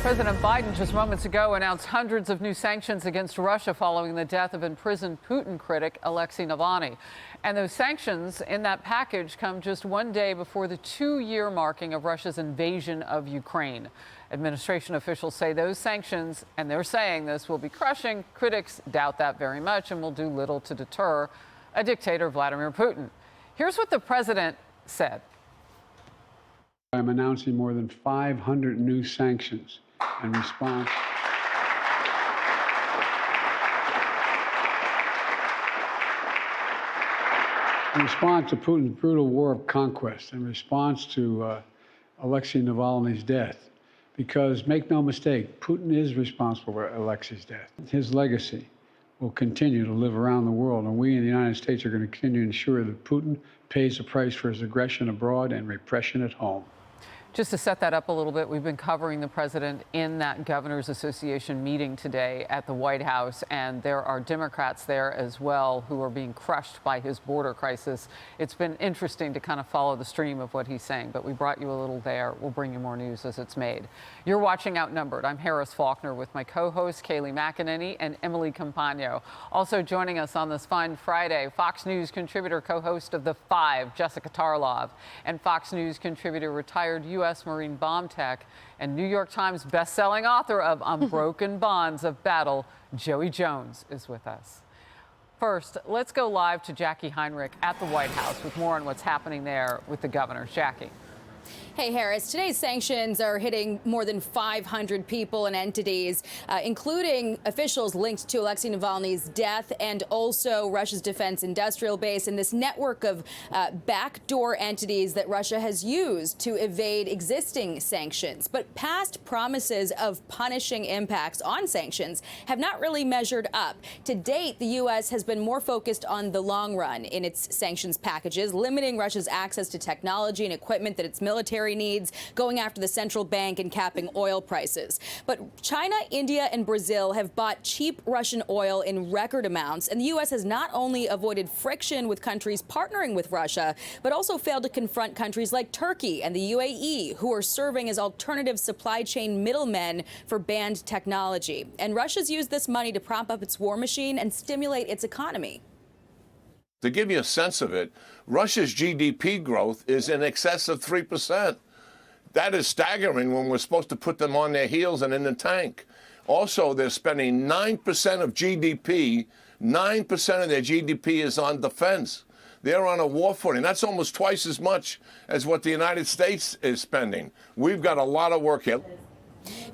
President Biden just moments ago announced hundreds of new sanctions against Russia following the death of imprisoned Putin critic Alexei Navalny. And those sanctions in that package come just one day before the 2-year marking of Russia's invasion of Ukraine. Administration officials say those sanctions, and they're saying this, will be crushing. Critics doubt that very much and will do little to deter a dictator, Vladimir Putin. Here's what the president said. I'm announcing more than 500 new sanctions in response to Putin's brutal war of conquest, in response to Alexei Navalny's death. Because make no mistake, Putin is responsible for Alexei's death. His legacy will continue to live around the world, and we in the United States are going to continue to ensure that Putin pays the price for his aggression abroad and repression at home. Just to set that up a little bit, we've been covering the president in that Governors Association meeting today at the White House, and there are Democrats there as well who are being crushed by his border crisis. It's been interesting to kind of follow the stream of what he's saying, but we brought you a little there. We'll bring you more news as it's made. You're watching Outnumbered. I'm Harris Faulkner with my co-hosts Kayleigh McEnany and Emily Compagno. Also joining us on this fine Friday, Fox News contributor, co-host of The Five, Jessica Tarlov, and Fox News contributor, retired U.S. Marine bomb tech and New York Times best-selling author of Unbroken Bonds of Battle, Joey Jones, is with us. First, let's go live to Jacqui Heinrich at the White House with more on what's happening there with the governors. Jacqui. Hey, Harris. Today's sanctions are hitting more than 500 people and entities, including officials linked to Alexei Navalny's death and also Russia's defense industrial base and this network of backdoor entities that Russia has used to evade existing sanctions. But past promises of punishing impacts on sanctions have not really measured up. To date, the U.S. has been more focused on the long run in its sanctions packages, limiting Russia's access to technology and equipment that its military needs, going after the central bank and capping oil prices. But China, India, and Brazil have bought cheap Russian oil in record amounts, and the U.S. has not only avoided friction with countries partnering with Russia, but also failed to confront countries like Turkey and the UAE, who are serving as alternative supply chain middlemen for banned technology. And Russia's used this money to prop up its war machine and stimulate its economy. To give you a sense of it, Russia's GDP growth is in excess of 3%. That is staggering when we're supposed to put them on their heels and in the tank. Also, they're spending 9% of GDP. 9% of their GDP is on defense. They're on a war footing. That's almost twice as much as what the United States is spending. We've got a lot of work here.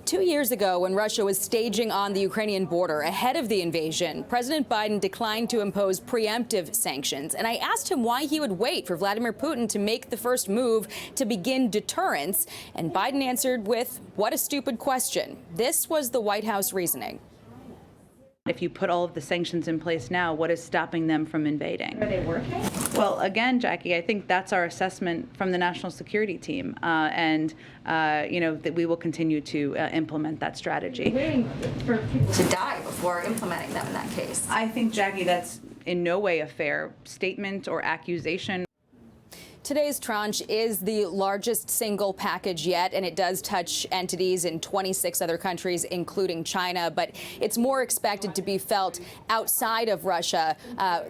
2 years ago, when Russia was staging on the Ukrainian border ahead of the invasion, President Biden declined to impose preemptive sanctions. And I asked him why he would wait for Vladimir Putin to make the first move to begin deterrence. And Biden answered with, "What a stupid question." This was the White House reasoning. If you put all of the sanctions in place now, what is stopping them from invading? Are they working? Well, again, Jacqui, I think that's our assessment from the national security team, and that we will continue to implement that strategy. Waiting for people to die before implementing them in that case. I think, Jacqui, that's in no way a fair statement or accusation. Today's tranche is the largest single package yet, and it does touch entities in 26 other countries, including China. But it's more expected to be felt outside of Russia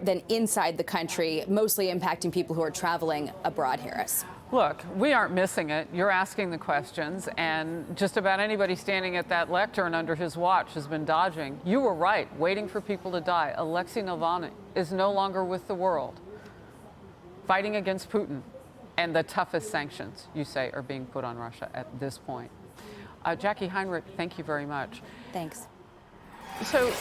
than inside the country, mostly impacting people who are traveling abroad, Harris. Look, we aren't missing it. You're asking the questions, and just about anybody standing at that lectern under his watch has been dodging. You were right, waiting for people to die. Alexei Navalny is no longer with the world. Fighting against Putin, and the toughest sanctions, you say, are being put on Russia at this point. Jacqui Heinrich, thank you very much. Thanks. So,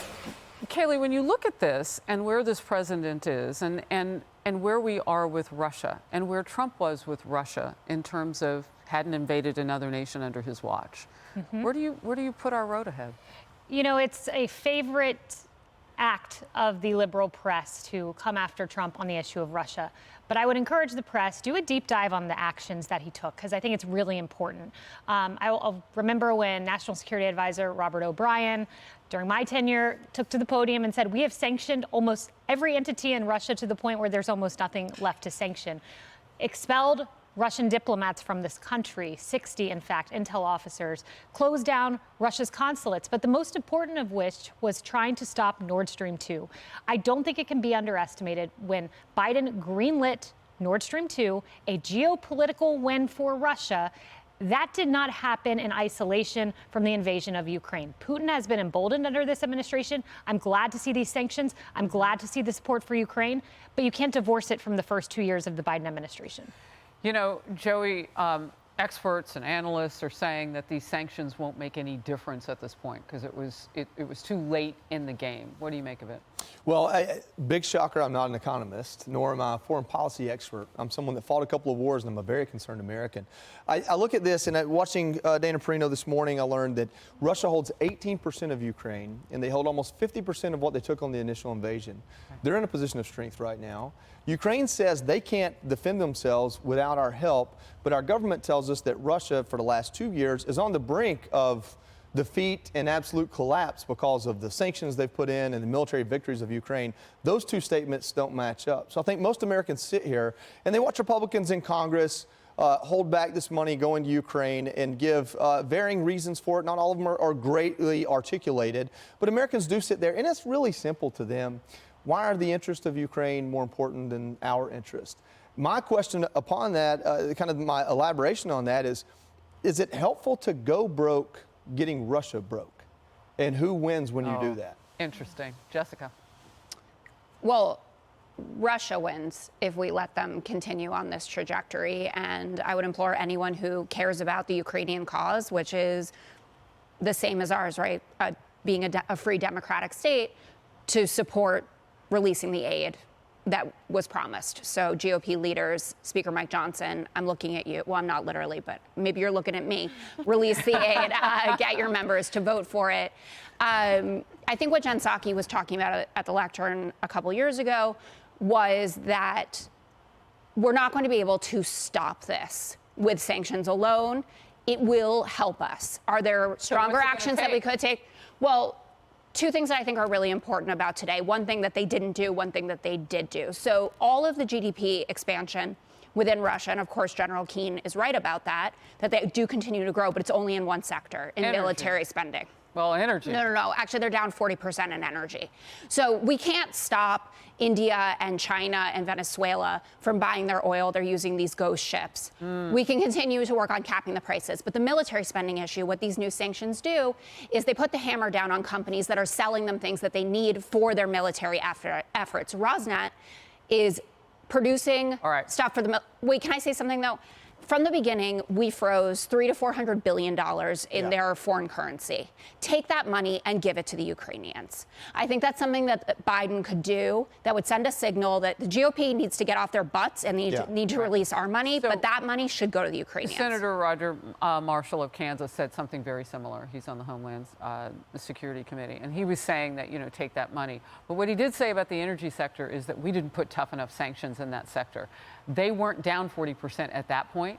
Kayleigh, when you look at this and where this president is and where we are with Russia and where Trump was with Russia in terms of hadn't invaded another nation under his watch, where do you put our road ahead? You know, it's a favorite act of the liberal press to come after Trump on the issue of Russia. But I would encourage the press, do a deep dive on the actions that he took, because I think it's really important. I'll remember when National Security Advisor Robert O'Brien, during my tenure, took to the podium and said, we have sanctioned almost every entity in Russia to the point where there's almost nothing left to sanction. Expelled Russian diplomats from this country, 60, in fact, intel officers, closed down Russia's consulates, but the most important of which was trying to stop Nord Stream 2. I don't think it can be underestimated when Biden greenlit Nord Stream 2, a geopolitical win for Russia. That did not happen in isolation from the invasion of Ukraine. Putin has been emboldened under this administration. I'm glad to see these sanctions. I'm glad to see the support for Ukraine, but you can't divorce it from the first 2 years of the Biden administration. You know, Joey, experts and analysts are saying that these sanctions won't make any difference at this point because it was too late in the game. What do you make of it? Well, big shocker, I'm not an economist, nor am I a foreign policy expert. I'm someone that fought a couple of wars, and I'm a very concerned American. I look at this, and watching Dana Perino this morning, I learned that Russia holds 18% of Ukraine, and they hold almost 50% of what they took on the initial invasion. They're in a position of strength right now. Ukraine says they can't defend themselves without our help, but our government tells us that Russia, for the last 2 years, is on the brink of defeat and absolute collapse because of the sanctions they've put in and the military victories of Ukraine. Those two statements don't match up. So I think most Americans sit here and they watch Republicans in Congress hold back this money going to Ukraine and give varying reasons for it. Not all of them are greatly articulated, but Americans do sit there, and it's really simple to them. Why are the interests of Ukraine more important than our interest? My question upon that, kind of my elaboration on that is it helpful to go broke getting Russia broke? And who wins when you do that? Interesting. Jessica. Well, Russia wins if we let them continue on this trajectory. And I would implore anyone who cares about the Ukrainian cause, which is the same as ours, right? Being a free democratic state, to support releasing the aid that was promised. So GOP leaders, Speaker Mike Johnson, I'm looking at you. Well, I'm not literally, but maybe you're looking at me. Release the aid, get your members to vote for it. I think what Jen Psaki was talking about at the lectern a couple years ago was that we're not going to be able to stop this with sanctions alone. It will help us. Are there stronger actions that we could take? Well, two things that I think are really important about today. One thing that they didn't do, one thing that they did do. So all of the GDP expansion within Russia, and of course General Keane is right about that they do continue to grow, but it's only in one sector, in military spending. Well, energy. No. Actually, they're down 40% in energy. So we can't stop India and China and Venezuela from buying their oil. They're using these ghost ships. We can continue to work on capping the prices. But the military spending issue, what these new sanctions do, is they put the hammer down on companies that are selling them things that they need for their military efforts. Rosneft is producing stuff for the... Wait, can I say something, though? From the beginning, we froze $300 to $400 billion in their foreign currency. Take that money and give it to the Ukrainians. I think that's something that Biden could do that would send a signal that the GOP needs to get off their butts and need to release our money, but that money should go to the Ukrainians. Senator Roger Marshall of Kansas said something very similar. He's on the Homeland Security Committee, and he was saying that, you know, take that money. But what he did say about the energy sector is that we didn't put tough enough sanctions in that sector. They weren't down 40% at that point.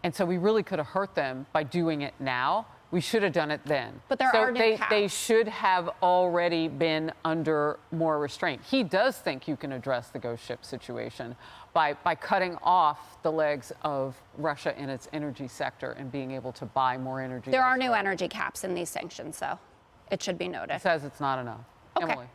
And so we really could have hurt them by doing it now. We should have done it then. But there are new caps. They should have already been under more restraint. He does think you can address the ghost ship situation by cutting off the legs of Russia in its energy sector and being able to buy more energy. There are new energy caps in these sanctions, though. It should be noted. It says it's not enough. Okay. Emily.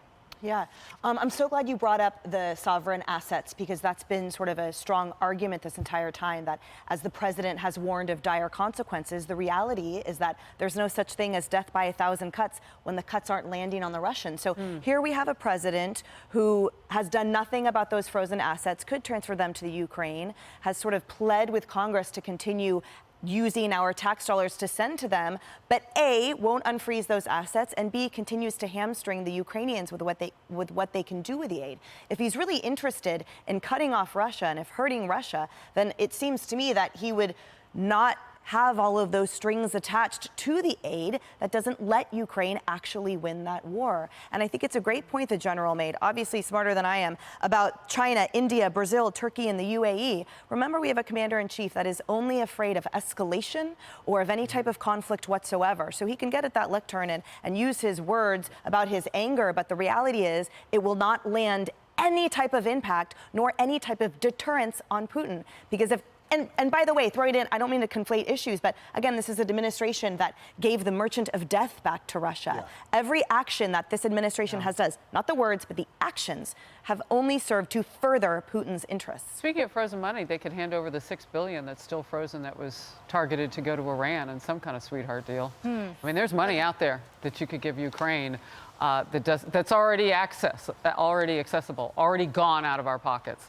Yeah, I'm so glad you brought up the sovereign assets, because that's been sort of a strong argument this entire time, that as the president has warned of dire consequences, the reality is that there's no such thing as death by 1,000 cuts when the cuts aren't landing on the Russians. So here we have a president who has done nothing about those frozen assets, could transfer them to the Ukraine, has sort of pled with Congress to continue using our tax dollars to send to them, but A, won't unfreeze those assets, and B, continues to hamstring the Ukrainians with what they can do with the aid. If he's really interested in cutting off Russia and if hurting Russia, then it seems to me that he would not have all of those strings attached to the aid that doesn't let Ukraine actually win that war. And I think it's a great point the general made, obviously smarter than I am, about China, India, Brazil, Turkey, and the UAE. Remember, we have a commander-in-chief that is only afraid of escalation or of any type of conflict whatsoever. So he can get at that lectern and use his words about his anger, but the reality is it will not land any type of impact nor any type of deterrence on Putin. Because if And by the way, throw it in, I don't mean to conflate issues, but again, this is an administration that gave the merchant of death back to Russia. Yeah. Every action that this administration has done, not the words, but the actions, have only served to further Putin's interests. Speaking of frozen money, they could hand over the $6 billion that's still frozen that was targeted to go to Iran in some kind of sweetheart deal. I mean, there's money out there that you could give Ukraine that's already accessible, already gone out of our pockets.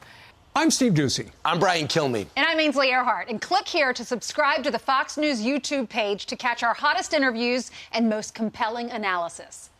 I'm Steve Doocy. I'm Brian Kilmeade. And I'm Ainsley Earhart. And click here to subscribe to the Fox News YouTube page to catch our hottest interviews and most compelling analysis.